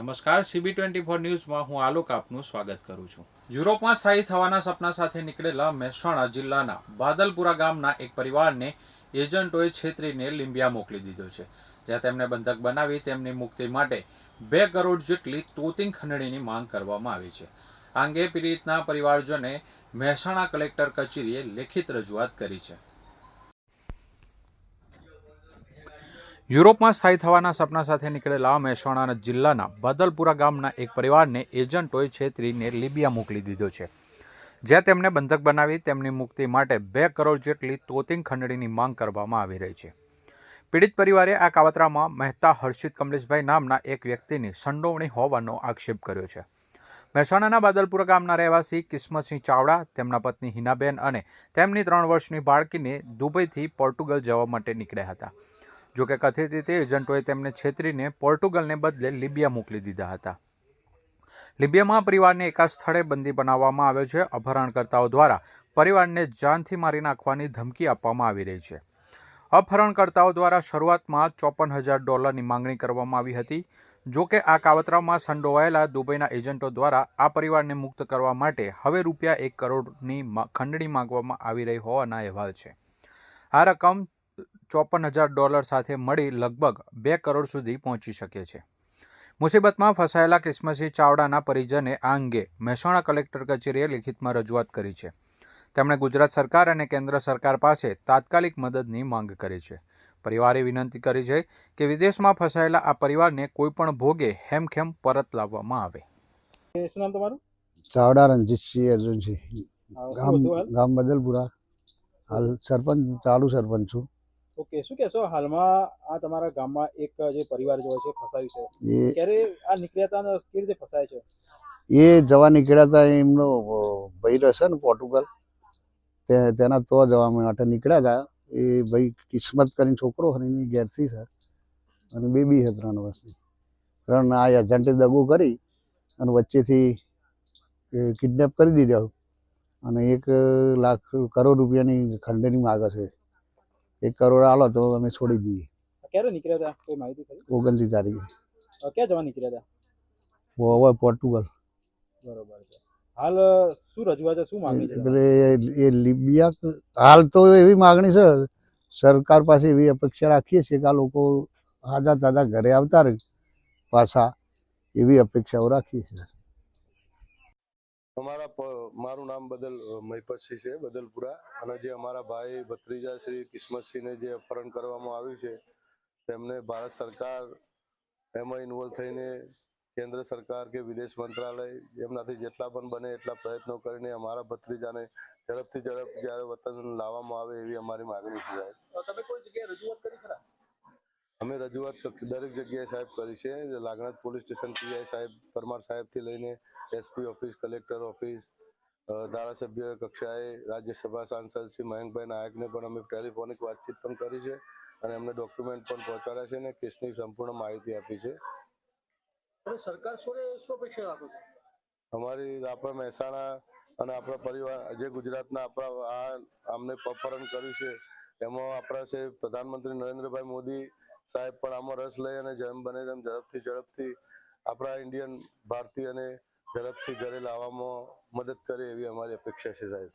નમસ્કાર CB24 ન્યૂઝમાં હું આલોક આપનું સ્વાગત કરું છું। યુરોપમાં સ્થાયી થવાના સપના સાથે નીકળેલા મહેસાણા જિલ્લાના બાદલપુરા ગામના એક પરિવારને એજન્ટોએ છેતરીને લીંબિયા મોકલી દીધો છે, જ્યાં તેમને બંધક બનાવી તેમની મુક્તિ માટે 2 કરોડ જેટલી તોતિંગ ખંડણીની માંગ કરવામાં આવી છે। આ અંગે પીડિતના પરિવારજને મહેસાણા કલેક્ટર કચેરીએ લેખિત રજૂઆત કરી છે। યુરોપમાં સ્થાયી થવાના સપના સાથે નીકળેલા મહેસાણા જિલ્લાના બાદલપુરા ગામના એક પરિવારને એજન્ટોએ છેતરીને લીંબિયા મોકલી દીધો છે, જ્યાં તેમને બંધક બનાવી તેમની મુક્તિ માટે 2 કરોડ જેટલી તોતિંગ ખંડણીની માંગ કરવામાં આવી રહી છે। પીડિત પરિવારે આ કાવતરામાં મહેતા હર્ષિત કમલેશભાઈ નામના એક વ્યક્તિની સંડોવણી હોવાનો આક્ષેપ કર્યો છે। મહેસાણાના બાદલપુરા ગામના રહેવાસી કિસ્મતસિંહ ચાવડા તેમના પત્ની હિનાબેન અને તેમની 3 વર્ષની બાળકીને દુબઈથી પોર્ટુગલ જવા માટે નીકળ્યા હતા। જોકે કથિત રીતે એજન્ટોએ તેમને છેતરીને પોર્ટુગલને બદલે લીંબિયા મોકલી દીધા હતા। લીંબિયામાં પરિવારને એકા સ્થળે બંદી બનાવવામાં આવ્યો છે। અપહરણકર્તાઓ દ્વારા પરિવારને જાનથી મારી નાખવાની ધમકી આપવામાં આવી રહી છે। અપહરણકર્તાઓ દ્વારા શરૂઆતમાં $54,000ની માંગણી કરવામાં આવી હતી। જોકે આ કાવતરામાં સંડોવાયેલા દુબઈના એજન્ટો દ્વારા આ પરિવારને મુક્ત કરવા માટે હવે ₹1 કરોડની ખંડણી માંગવામાં આવી રહી હોવાના અહેવાલ છે। આ રકમ $54,000 સાથે મળી લગભગ 2 કરોડ સુધી પહોંચી શકે છે। મુસીબતમાં ફસાયેલા કિસ્મતસિંહ ચાવડાના પરિજને આ અંગે મહેસાણા કલેક્ટર કચેરીએ લેખિતમાં રજૂઆત કરી છે। તેમણે ગુજરાત સરકાર અને કેન્દ્ર સરકાર પાસે તાત્કાલિક મદદની માંગ કરી છે। પરિવારે વિનંતી કરી છે કે વિદેશમાં ફસાયેલા આ પરિવારને કોઈપણ ભોગે હેમખેમ પરત લાવવામાં આવે। શું નામ તમારું? ચાવડા રણજીતસિંહ અર્જુનસિંહ, ગામ બદલપુરા, હાલ સરપંચ, ચાલુ સરપંચ છું। ઓકે, શું કહેશો હાલમાં આ તમારા ગામમાં એક જે પરિવાર જો છે ફસાયું છે, એ ક્યારે આ નીકળ્યા હતા અને કેવી રીતે ફસાય છે? એ જવા નીકળ્યા હતા, એમનો ભાઈ રહેશે ને પોર્ટુગલ, તેના તો જવા માટે નીકળ્યા હતા। એ ભાઈ કિસ્મત કરીને છોકરો એની ઘેરથી છે અને બેબી છે 3 વર્ષની। 3 આ એજન્ટે દગો કરી અને વચ્ચેથી કિડનેપ કરી દીધા અને ₹1 કરોડ રૂપિયાની ખંડણી માગે છે। 1 કરોડ આલો તો અમે છોડી દઈએ। ક્યારે નીકળ્યા હતા, કોઈ માહિતી ખરી? 29 તારીખે ક્યાં જવા નીકળ્યા હતા? હવે પોર્ટુગલ। બરોબર છે। હાલ શું રજૂઆત છે, શું માંગણી છે? એટલે એ લીંબિયા હાલ તો એવી માગણી છે, સરકાર પાસે એવી અપેક્ષા રાખીએ છીએ કે આ લોકો આજા તાજા ઘરે આવતા રહે પાછા, એવી અપેક્ષાઓ રાખીએ છીએ। મારું નામ મહિપતસિંહ છે, બદલપુરા, અને જે અમારા ભાઈ ભત્રીજા શ્રી કિસ્મતસિંહને જે અપહરણ કરવામાં આવ્યું છે, તેમને ભારત સરકાર એમાં ઇન્વોલ્વ થઈને કેન્દ્ર સરકાર કે વિદેશ મંત્રાલય એમનાથી જેટલા પણ બને એટલા પ્રયત્નો કરીને અમારા ભત્રીજાને ઝડપથી ઝડપ જ્યારે વતન લાવવામાં આવે એવી અમારી માગણી છે। તમે કોઈ જગ્યાએ રજૂઆત કરી ખરા? અમે રજૂઆત દરેક જગ્યાએ સાહેબ કરી છે। લાગણત પોલીસ સ્ટેશન PI સાહેબ, પરમાર સાહેબથી લઈને SP ઓફિસ, કલેક્ટર ઓફિસ, ધારાસભ્ય કક્ષાએ, રાજ્યસભા સાંસદ શ્રી મયંકભાઈ નાયકને પણ અમે ટેલિફોનિક વાતચીત પણ કરી છે અને એમને ડોક્યુમેન્ટ પણ પહોંચાડ્યા છે અને કેસની સંપૂર્ણ માહિતી આપી છે। સરકાર શું અપેક્ષા રાખો છો? અમારી આપણા મહેસાણા અને આપણા પરિવાર જે ગુજરાતના આપણા અમને અપહરણ કર્યું છે એમાં આપણા છે પ્રધાનમંત્રી નરેન્દ્રભાઈ મોદી સાહેબ પણ આમાં રસ લઈ અને જેમ બને તેમ ઝડપથી આપણા ભારતીયને ઝડપથી ઘરે લાવવામાં મદદ કરે એવી અમારી અપેક્ષા છે સાહેબ।